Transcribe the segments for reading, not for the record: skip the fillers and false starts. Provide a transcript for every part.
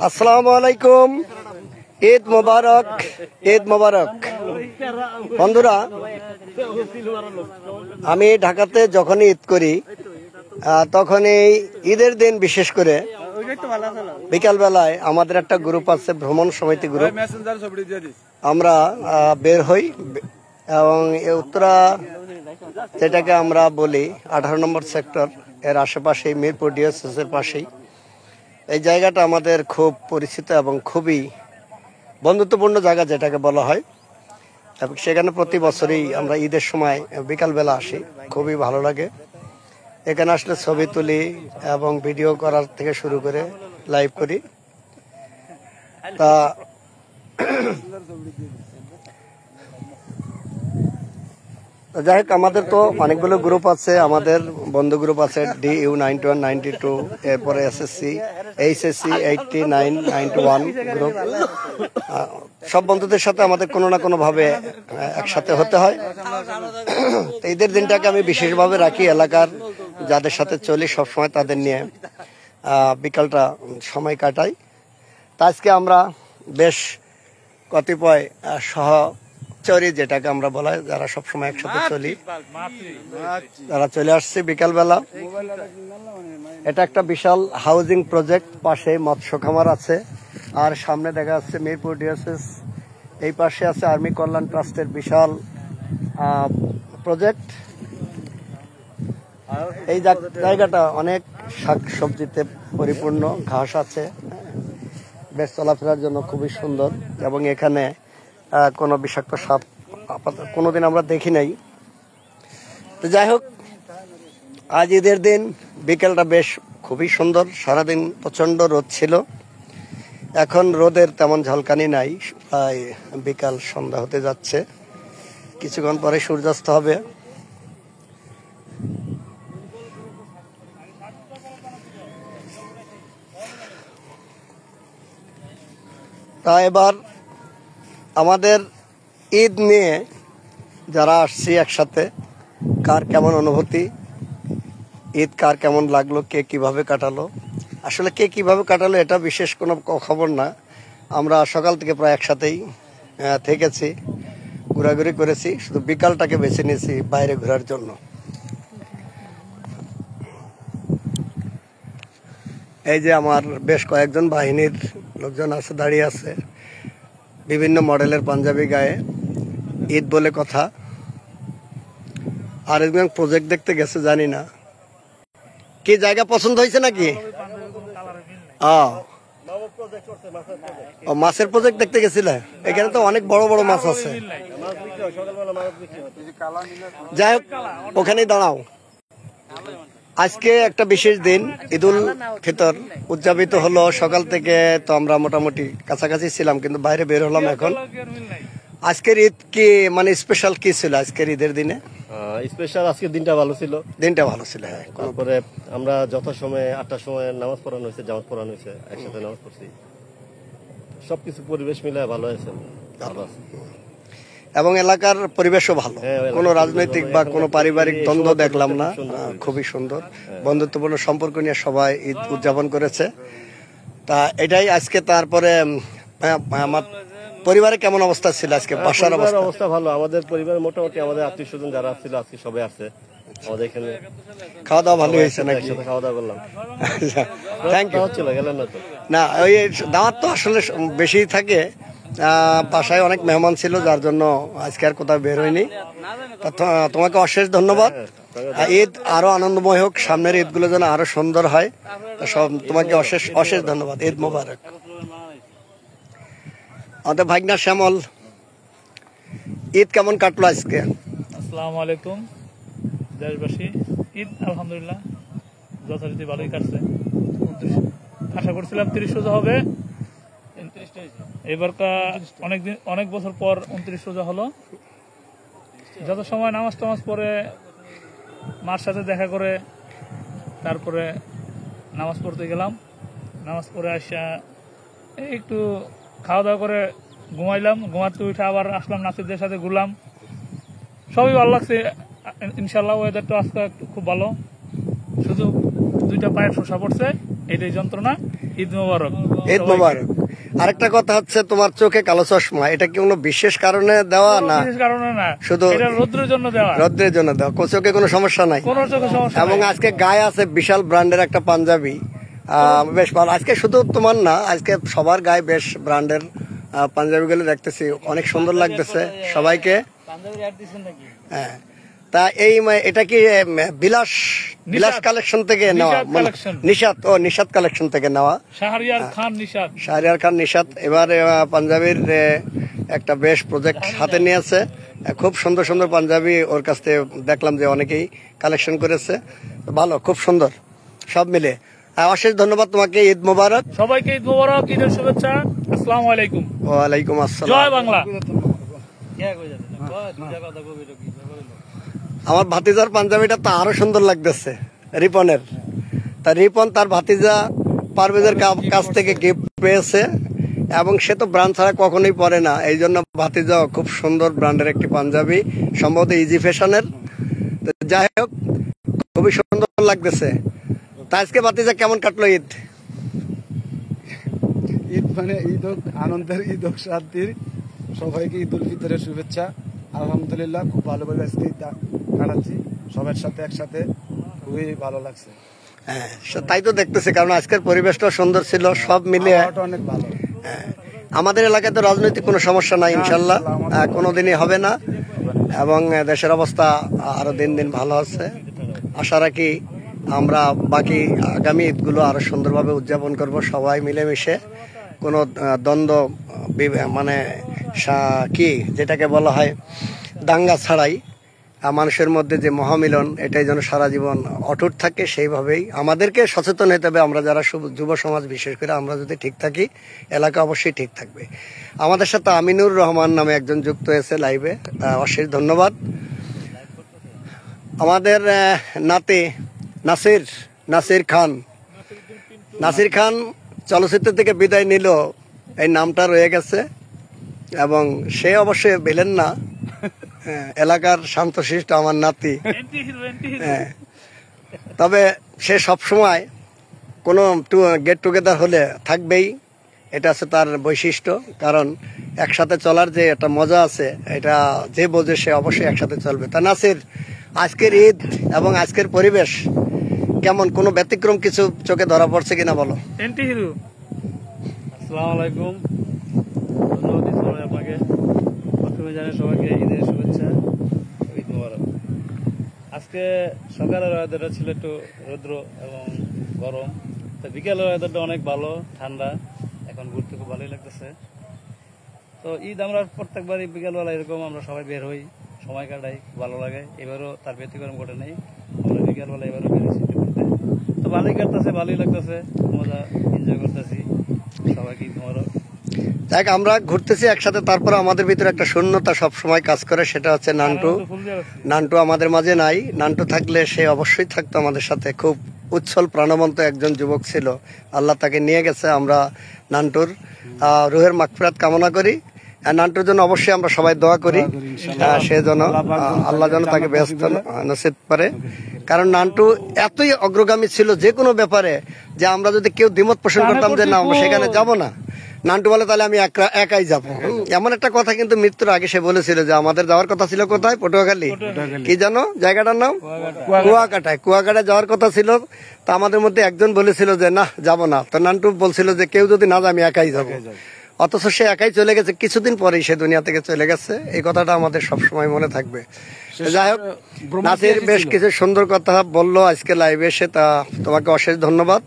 আসসালামু আলাইকুম, ঈদ মোবারক, ঈদ মোবারক। বন্ধুরা, আমি ঢাকাতে যখনই ঈদ করি তখন এই ঈদের দিন বিশেষ করে বিকাল বেলায় আমাদের একটা গ্রুপ আছে, ভ্রমণ সমিতি গ্রুপ। আমরা বের হই এবং উত্তরা, যেটাকে আমরা বলি 18 নম্বর সেক্টর, এর আশেপাশে মিরপুর ডিএসএস এর পাশেই এই জায়গাটা আমাদের খুব পরিচিত এবং খুবই বন্ধুত্বপূর্ণ জায়গা যেটাকে বলা হয়। এবং সেখানে প্রতি বছরই আমরা ঈদের সময় বিকালবেলা আসি, খুবই ভালো লাগে। এখানে আসলে ছবি তুলি এবং ভিডিও করার থেকে শুরু করে লাইভ করি। তা যাই হোক, আমাদের তো অনেকগুলো গ্রুপ আছে, আমাদের বন্ধু গ্রুপ আছে DU 91, 92, এরপরে SSC, HSC 89, 91 গ্রুপ। সব বন্ধুদের সাথে আমাদের কোনো না কোনো ভাবে একসাথে হতে হয়। ঈদের দিনটাকে আমি বিশেষভাবে রাখি, এলাকার যাদের সাথে চলি সবসময় তাদের নিয়ে বিকালটা সময় কাটাই। তা আজকে আমরা বেশ কতিপয় সহচরী, যেটাকে আমরা বলা হয়, যারা সবসময় একসাথে চলি, তারা চলে আসছে বিকালবেলা। এটা একটা বিশাল হাউজিং প্রজেক্ট, পাশে মৎস্য খামার আছে, আর সামনে দেখা যাচ্ছে মিরপুর ডিএসএস, এই পাশে আছে আর্মি কল্যাণ ট্রাস্টের বিশাল প্রজেক্ট। এই জায়গাটা অনেক শাক সবজিতে পরিপূর্ণ, ঘাস আছে, বেশ চলাফেরার জন্য খুবই সুন্দর। এবং এখানে কোনো বিষাক্ত সাপ কোনোদিন আমরা দেখি নাই। তো যাই হোক, আজ ঈদের দিন বিকেলটা বেশ খুবই সুন্দর। সারাদিন প্রচন্ড রোদ ছিল, এখন রোদের তেমন ঝলকানি নাই। প্রায় বিকাল সন্ধ্যা হতে যাচ্ছে, কিছুক্ষণ পরে সূর্যাস্ত হবে। তা এবার আমাদের ঈদ নিয়ে যারা আসছি একসাথে, কার কেমন অনুভূতি, ঈদ কার কেমন লাগলো, কে কিভাবে কাটালো। আসলে কে কিভাবে কাটালো এটা বিশেষ কোনো খবর না, আমরা সকাল থেকে প্রায় একসাথেই থেকেছি, ঘোরাঘুরি করেছি, শুধু বিকালটাকে বেছে নিয়েছি বাইরে ঘোরার জন্য। এই যে আমার বেশ কয়েকজন বাহিনীর লোকজন আছে, দাঁড়িয়ে আছে, বিভিন্ন মডেলের পাঞ্জাবি গায়ে, ঈদ বলে কথা। আর একজন প্রজেক্ট দেখতে গেছে, জানি না কি জায়গা পছন্দ হয়েছে নাকি। মাছের প্রজেক্ট দেখতে গেছিলে? এখানে তো অনেক বড় বড় মাছ আছে। যাই হোক, ওখানেই দাঁড়াও। আজকে একটা বিশেষ দিন, ঈদুল ফিতর উদযাপিত হলো। সকাল থেকে তো আমরা মোটামুটি কাছাকাছি ছিলাম, কিন্তু বাইরে বের হলাম এখন। আজকের ঈদ কি মানে স্পেশাল কি ছিল আজকের ঈদের দিনে? স্পেশাল আজকের দিনটা ভালো ছিল, দিনটা ভালো ছিল। হ্যাঁ, তারপরে আমরা যথাসময়ে 8টার সময় নামাজ পড়ানো হয়েছে, জামাত পড়ানো হয়েছে, একসাথে নামাজ পড়ছি, সবকিছু পরিবেশ মিলে ভালো হয়েছে। এবং এলাকার পরিবেশও ভালো, কোনো রাজনৈতিক বা কোনো পারিবারিক দ্বন্দ্ব দেখলাম না, খুবই সুন্দর বন্ধুত্বপূর্ণ সম্পর্ক নিয়ে সবাই ঈদ উদযাপন করেছে। তা এটাই আজকে। তারপরে আমার পরিবারে কেমন অবস্থা ছিল আজকে? বাসার অবস্থা ভালো, আমাদের পরিবার মোটামুটি, আমাদের আত্মীয় স্বজন যারা ছিল আজকে সবাই আছে আমাদের এখানে। খাওয়া দাওয়া ভালো হয়েছে নাকি? খাওয়া দাওয়া করলাম। Thank you. ছিল গেলেন না তো? না, ওই দাওয়াত তো আসলে বেশি থাকে, বাসায় অনেক মেহমান ছিল, যার জন্য আজকে আর কোথাও বের হয়নি। তোমাকে অশেষ ধন্যবাদ। ঈদ আরো আনন্দময় হোক, সামনের ঈদগুলো যেন আরো সুন্দর হয়। সব তোমাকে অশেষ অশেষ ধন্যবাদ। ঈদ মোবারক। আমাদের ভাগনা শ্যামল, ঈদ কেমন কাটলো আজকে? আসসালামু আলাইকুম দেশবাসী, ঈদ আলহামদুলিল্লাহ যথারীতি ভালোই কাটছে। আশা করছিলাম 30 রোজা হবে, এবারটা অনেক বছর পর 29 রোজা হলো। যত সময় নামাজ টামাজ পরে মার সাথে দেখা করে তারপরে নামাজ পড়তে গেলাম। নামাজ পড়ে আসা একটু খাওয়া দাওয়া করে ঘুমাইলাম, ঘুমাতে উঠে আবার আসলাম, নাসিরদের সাথে ঘুরলাম, সবই ভালো লাগছে ইনশাল্লাহ। ওয়েদারটা আজকে খুব ভালো, শুধু 2টা পায়ের শসা পড়ছে, এটাই যন্ত্রণা। ঈদ মোবারক। ঈদ মোবারক। আরেকটা কথা হচ্ছে তোমার চোখে কালো চশমা, এটা কি কোনো বিশেষ কারণে দেওয়া না? বিশেষ কারণে না, শুধু এটা রৌদ্রের জন্য দেওয়া। রৌদ্রের জন্য দেওয়া, চোখে কোনো সমস্যা নাই। কোনো চোখে সমস্যা এবং নাই। আজকে গায়ে আছে বিশাল ব্র্যান্ডের একটা পাঞ্জাবি, বেশ ভালো। আজকে শুধু তোমার না, আজকে সবার গায়ে বেশ ব্র্যান্ডের পাঞ্জাবিগুলো দেখতেছি, অনেক সুন্দর লাগতেছে সবাইকে। হ্যাঁ, তা এটা কি বিলাস কালেকশন থেকে নেওয়া? নিশাত কালেকশন থেকে নেওয়া। শাহরিয়ার খান নিশাত এবারে পাঞ্জাবির একটা বেশ প্রজেক্ট হাতে নিয়েছে। খুব সুন্দর সুন্দর পাঞ্জাবি ওর কাছ থেকে দেখলাম যে অনেকেই কালেকশন করেছে, ভালো, খুব সুন্দর সব মিলে। অশেষ ধন্যবাদ তোমাকে। ঈদ মোবারক সবাইকে, ঈদ মোবারক, ঈদের শুভেচ্ছা। আসসালামু আলাইকুম। ওয়ালাইকুম আসসালাম। জয় বাংলা। আমার ভাতিজার পাঞ্জাবিটা তো আরো সুন্দর লাগতেছে, রিপনের। তা রিপন তার ভাতিজা পারভেজের কাছ থেকে গিফট পেয়েছে, এবং সে তো ব্র্যান্ড ছাড়া কখনোই পরে না, এই জন্য ভাতিজা খুব সুন্দর ব্র্যান্ডের একটি পাঞ্জাবি, সম্ভবত ইজি ফ্যাশনের। যাই হোক, খুবই সুন্দর লাগতেছে। তা আজকে ভাতিজা কেমন কাটলো ঈদ? ঈদ মানে ঈদ হোক আনন্দের, ঈদ হোক শান্তির। সবাইকে ঈদ উল ফিতরের শুভেচ্ছা। আলহামদুলিল্লাহ খুব ভালোভাবে আজকে ঈদ কাটাচ্ছি সবার সাথে একসাথে, খুবই ভালো লাগছে। হ্যাঁ, তাই তো দেখতেছি, কারণ আজকের পরিবেশটা সুন্দর ছিল, সব মিলিয়ে অনেক ভালো। আমাদের এলাকায় তো রাজনৈতিক কোনো সমস্যা নাই ইনশাল্লাহ, কোনোদিনই হবে না, এবং দেশের অবস্থা আরো দিন দিন ভালো আছে। আশা রাখি আমরা বাকি আগামী ঈদগুলো আরো সুন্দরভাবে উদযাপন করব, সবাই মিলেমিশে, কোনো দ্বন্দ্ব মানে কি যেটাকে বলা হয় দাঙ্গা ছাড়াই মানুষের মধ্যে যে মহামিলন, এটাই যেন সারা জীবন অটুট থাকে। সেইভাবেই আমাদেরকে সচেতন হতে হবে। আমরা যারা যুব সমাজ, বিশেষ করে আমরা যদি ঠিক থাকি, এলাকা অবশ্যই ঠিক থাকবে। আমাদের সাথে আমিনুর রহমান নামে একজন যুক্ত হয়েছে লাইভে, অশেষ ধন্যবাদ। আমাদের নাতি নাসির খান চলচ্চিত্র থেকে বিদায় নিল, এই নামটা রয়ে গেছে, এবং সে অবশ্যই বেলেন না, এলাকার শান্তশিষ্ট আমার নাতি। হ্যাঁ, তবে সে সবসময় কোনো গেট টুগেদার হলে থাকবেই, এটা আছে তার বৈশিষ্ট্য। কারণ একসাথে চলার যে একটা মজা আছে, এটা যে বোঝে সে অবশ্যই একসাথে চলবে। তা নাসির, আজকের ঈদ এবং আজকের পরিবেশ কেমন? কোনো ব্যতিক্রম কিছু চোখে ধরা পড়ছে কিনা বলো। আসসালামু আলাইকুম, ধন্যবাদ আপনাকে। প্রথমে জানাই সবাইকে ঈদের শুভেচ্ছা, ঈদ মোবারক। আজকে সকালের ওয়েদারটা ছিল একটু রৌদ্র এবং গরম, তো বিকেলের ওয়েদারটা অনেক ভালো, ঠান্ডা, এখন ঘুরতে খুব ভালোই লাগতেছে। তো ঈদ আমরা প্রত্যেকবারই বিকেলবেলা এরকম আমরা সবাই বের হই, সময় কাটাই, ভালো লাগে। এবারও তার ব্যতিক্রম ঘটে নেই, আমরা বিকেলবেলা এবারও বেরিয়েছি ঘুরতে, তো ভালোই কাটতেছে, ভালোই লাগতেছে, মজা এনজয় করতেছি। সবাইকে ঈদ মোবারক। দেখ, আমরা ঘুরতেছি একসাথে, তারপর আমাদের ভিতরে একটা শূন্যতা সব সময় কাজ করে, সেটা হচ্ছে নান্টু আমাদের মাঝে নাই। নান্টু থাকলে সে অবশ্যই থাকতো আমাদের সাথে, খুব উচ্ছল প্রাণবন্ত একজন যুবক ছিল, আল্লাহ তাকে নিয়ে গেছে। আমরা নান্টুর রুহের মাগফিরাত কামনা করি, নান্টুর জন্য অবশ্যই আমরা সবাই দোয়া করি, সে যেন আল্লাহ যেন তাকে ব্যস্ত নসিব করে। কারণ নান্টু এতই অগ্রগামী ছিল যে কোনো ব্যাপারে, যে আমরা যদি কেউ দ্বিমত পোষণ করতাম যে না আমরা সেখানে যাব না, নান্টু বলে তাহলে আমি একাই যাব। এমন একটা কথা কিন্তু মৃত্যুর আগে সে বলেছিল যে আমাদের যাওয়ার কথা ছিল কোথায়, পটুয়াখালী, কি জানো জায়গাটার নাম, কুয়াকাটায় যাওয়ার কথা ছিল। তা আমাদের মধ্যে একজন বলেছিল যে না যাব না, তো নান্টু বলছিল যে কেউ যদি না যায় আমি একাই যাব। অথচ সে একাই চলে গেছে, কিছুদিন পরেই সে দুনিয়া থেকে চলে গেছে। এই কথাটা আমাদের সবসময় মনে থাকবে। যাই হোক, নাসির বেশ কিছু সুন্দর কথা বললো আজকে লাইভে এসে, তা তোমাকে অশেষ ধন্যবাদ।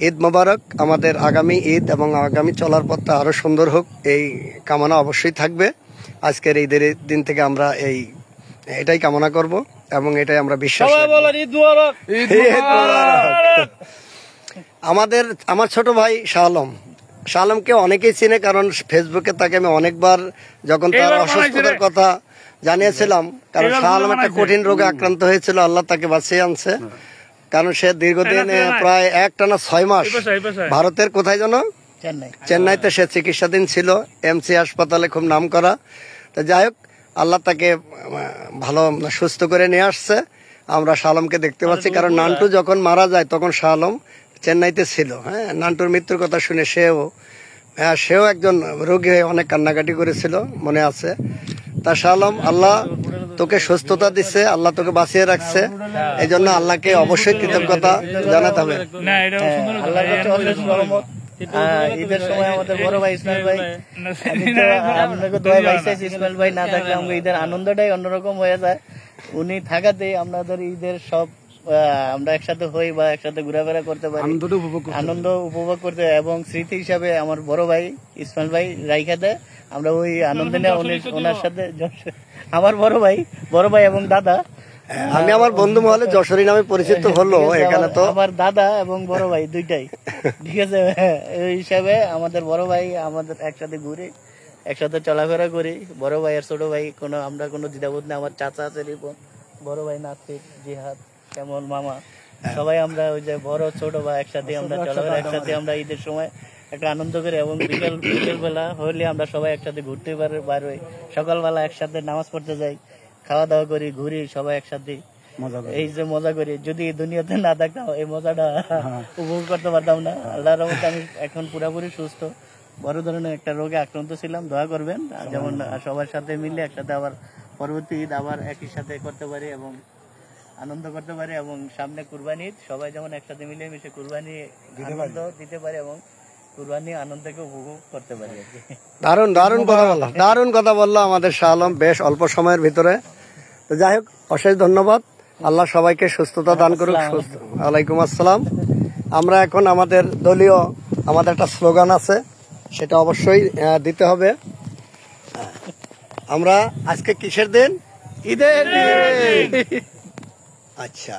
ঈদ মোবারক। আমাদের আগামী ঈদ এবং আগামী চলার পথটা আরো সুন্দর হোক, এই কামনা অবশ্যই থাকবে। আজকের ঈদের দিন থেকে আমরা এটাই কামনা করব এবং এটাই আমরা বিশ্বাস আমার ছোট ভাই শাহ আলমকে অনেকেই চিনে, কারণ ফেসবুকে তাকে আমি অনেকবার যখন তার অসুস্থতার কথা জানিয়েছিলাম, কারণ শাহ আলম একটা কঠিন রোগে আক্রান্ত হয়েছিল, আল্লাহ তাকে বাঁচিয়ে আনছে। কারণ সে দীর্ঘদিন প্রায় একটানা 6 মাস ভারতের কোথায় যেন চেন্নাইতে সে চিকিৎসাধীন ছিল, এমসি হাসপাতালে, খুব নাম করা। তো যাই হোক, আল্লাহ তাকে ভালো সুস্থ করে নিয়ে আসছে। আমরা শাহ আলমকে দেখতে পাচ্ছি, কারণ নান্টু যখন মারা যায় তখন শাহ আলম চেন্নাইতে ছিল। হ্যাঁ, নান্টুর মৃত্যুর কথা শুনে সেও একজন রোগী হয়ে অনেক কান্নাকাটি করেছিল, মনে আছে। তা শাহ আলম, আল্লাহ তোকে সুস্থতা দিচ্ছে, আল্লাহ তোকে বাঁচিয়ে রাখছে, এই জন্য আল্লাহকে অবশ্যই কৃতজ্ঞতা জানাতে হবে। না এটা সুন্দর কথা। আল্লাহর কাছে অশেষ রহমত। ঈদের সময় আমাদের বড় ভাই ইসমাইল ভাই, আমি তো আপনাকে দোয়া ভাই চাইছি, ইসমাইল ভাই না থাকলে আমাদের ঈদের আনন্দটাই অন্যরকম হয়ে যায়। উনি থাকাতে আমাদের ঈদের সব আমরা একসাথে হই বা একসাথে ঘোরাফেরা করতে পারি, আনন্দ উপভোগ করতে। এবং স্মৃতি হিসাবে আমার বড় ভাই ইসমাইল ভাই রাইখা দেয়, আমরা ওই আনন্দ নিয়ে ওনার সাথে আমার বড় ভাই এবং দাদা, আমি আমার বন্ধু মহলে যশোরী নামে পরিচিত হলো এখানে। তো আমার দাদা এবং বড় ভাই দুইটাই, ঠিক আছে। এই হিসাবে আমাদের বড় ভাই আমাদের একসাথে ঘুরে একসাথে চলাফেরা করি। বড় ভাই আর ছোট ভাই আমরা কোনো দ্বিধাবোধ নেই। আমার চাচা আছে রিপন, বড় ভাই নাসির, জিহাদ, শ্যামল, মামা, সবাই আমরা ওই যে বড় ছোট ভাই একসাথে আমরা চলাফেরা, একসাথে আমরা ঈদের সময় একটা আনন্দ করি। এবং বিকেল বেলা হলে আমরা সবাই একসাথে ঘুরতে বার হই, সকালবেলা একসাথে নামাজ পড়তে যাই, খাওয়া দাওয়া করি, ঘুরি সবাই একসাথে, এই যে মজা করি। যদি দুনিয়াতে না থাকতাম এই মজাটা উপভোগ করতে পারতাম না। আল্লাহর রহমতে আমি এখন পুরোপুরি সুস্থ। বড় ধরনের একটা রোগে আক্রান্ত ছিলাম, দোয়া করবেন যেমন সবার সাথে মিলে একসাথে আবার পরবর্তী ঈদ আবার একই সাথে করতে পারি এবং আনন্দ করতে পারি। এবং সামনে কুরবানি ঈদ, সবাই যেমন একসাথে মিলে মিশে কুরবানি আনন্দ দিতে পারে এবং কুরবানি আনন্দকে উপভোগ করতে পারি। দারুণ কথা বললো আমাদের শাহ আলম বেশ অল্প সময়ের ভিতরে। তো যাই হোক, অশেষ ধন্যবাদ। আল্লাহ সবাইকে সুস্থতা দান করুক। ওয়ালাইকুম আসসালাম। আমরা এখন আমাদের দলীয় আমাদের একটা স্লোগান আছে, সেটা অবশ্যই দিতে হবে। আমরা আজকে কিসের দিন? ঈদের দিন। আচ্ছা,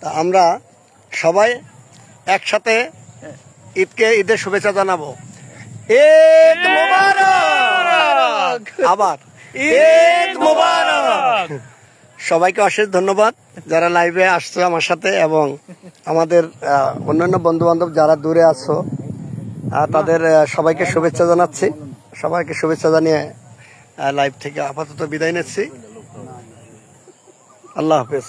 তা আমরা সবাই একসাথে ঈদের শুভেচ্ছা জানাবো। ঈদ মোবারক। আবার ঈদ মোবারক। সবাইকে অশেষ ধন্যবাদ যারা লাইভে আসছো আমার সাথে, এবং আমাদের অন্যান্য বন্ধু বান্ধব যারা দূরে আছো তাদের সবাইকে শুভেচ্ছা জানাচ্ছি। সবাইকে শুভেচ্ছা জানিয়ে লাইভ থেকে আপাতত বিদায় নিচ্ছি। আল্লাহ হাফেজ।